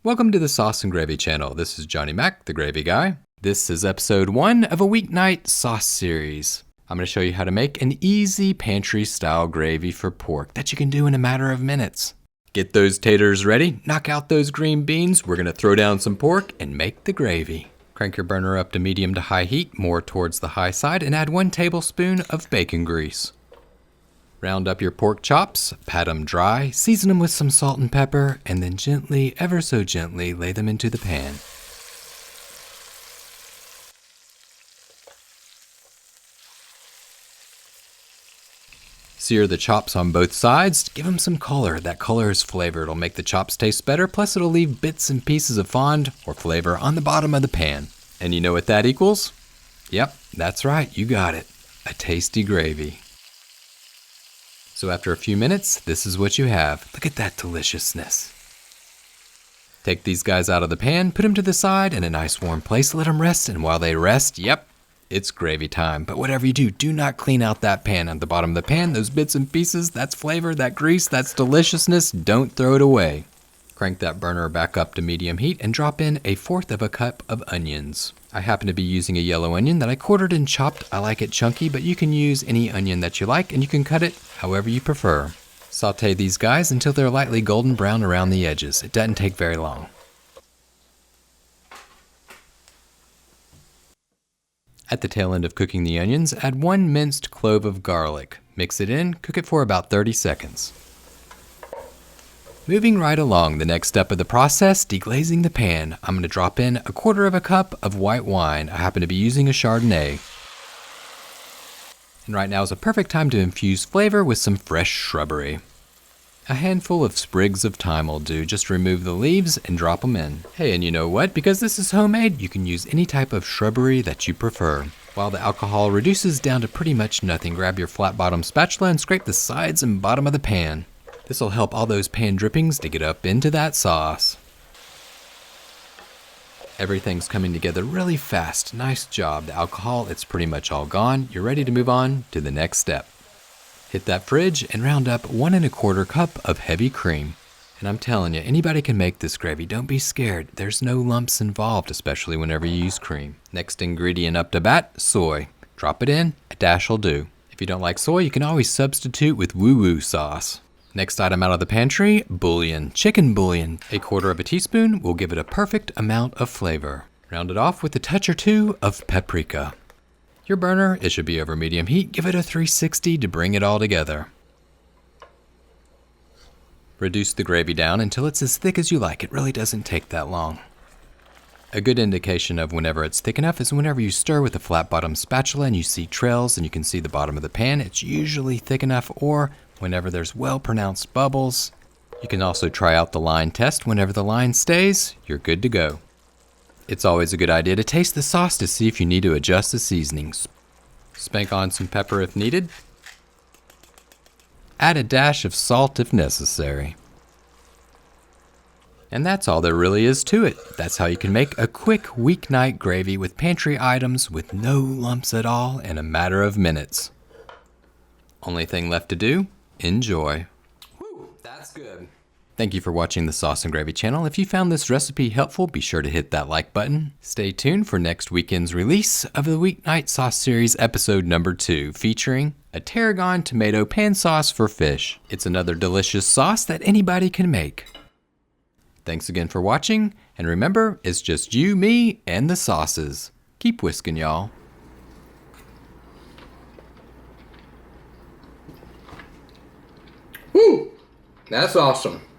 Welcome to the Sauce and Gravy channel. This is Johnny Mac, the Gravy Guy. This is episode 1 of a Weeknight Sauce Series. I'm going to show you how to make an easy pantry-style gravy for pork that you can do in a matter of minutes. Get those taters ready, knock out those green beans, we're going to throw down some pork and make the gravy. Crank your burner up to medium to high heat, more towards the high side, and add 1 tablespoon of bacon grease. Round up your pork chops, pat them dry, season them with some salt and pepper, and then gently, ever so gently, lay them into the pan. Sear the chops on both sides, give them some color. That color is flavor. It'll make the chops taste better, plus it'll leave bits and pieces of fond or flavor on the bottom of the pan. And you know what that equals? Yep, that's right, you got it. A tasty gravy. So after a few minutes, this is what you have. Look at that deliciousness. Take these guys out of the pan, put them to the side in a nice warm place, let them rest, and while they rest, yep, it's gravy time. But whatever you do not clean out that pan. At the bottom of the pan, those bits and pieces, that's flavor, that grease, that's deliciousness, don't throw it away. Crank that burner back up to medium heat and drop in 1/4 cup of onions. I happen to be using a yellow onion that I quartered and chopped. I like it chunky, but you can use any onion that you like, and you can cut it however you prefer. Sauté these guys until they're lightly golden brown around the edges. It doesn't take very long. At the tail end of cooking the onions, add 1 minced clove of garlic. Mix it in, cook it for about 30 seconds. Moving right along, the next step of the process, deglazing the pan. I'm going to drop in 1/4 cup of white wine. I happen to be using a chardonnay. And right now is a perfect time to infuse flavor with some fresh shrubbery. A handful of sprigs of thyme will do. Just remove the leaves and drop them in. Hey, and you know what? Because this is homemade, you can use any type of shrubbery that you prefer. While the alcohol reduces down to pretty much nothing, grab your flat bottom spatula and scrape the sides and bottom of the pan. This will help all those pan drippings to get up into that sauce. Everything's coming together really fast. Nice job. The alcohol, it's pretty much all gone. You're ready to move on to the next step. Hit that fridge and round up 1 1/4 cup of heavy cream. And I'm telling you, anybody can make this gravy. Don't be scared. There's no lumps involved, especially whenever you use cream. Next ingredient up to bat, soy. Drop it in, a dash will do. If you don't like soy, you can always substitute with woo-woo sauce. Next item out of the pantry, bouillon, chicken bouillon. 1/4 teaspoon will give it a perfect amount of flavor. Round it off with a touch or 2 of paprika. Your burner, it should be over medium heat. Give it a 360 to bring it all together. Reduce the gravy down until it's as thick as you like. It really doesn't take that long. A good indication of whenever it's thick enough is whenever you stir with a flat bottom spatula and you see trails and you can see the bottom of the pan. It's usually thick enough, or whenever there's well-pronounced bubbles. You can also try out the line test. Whenever the line stays, you're good to go. It's always a good idea to taste the sauce to see if you need to adjust the seasonings. Spank on some pepper if needed. Add a dash of salt if necessary. And that's all there really is to it. That's how you can make a quick weeknight gravy with pantry items with no lumps at all in a matter of minutes. Only thing left to do, enjoy. Woo, that's good. Thank you for watching the Sauce and Gravy channel. If you found this recipe helpful, be sure to hit that like button. Stay tuned for next weekend's release of the Weeknight Sauce Series episode number 2, featuring a Tarragon Tomato Pan Sauce for fish. It's another delicious sauce that anybody can make. Thanks again for watching, and remember, it's just you, me, and the sauces. Keep whisking, y'all. Woo! That's awesome.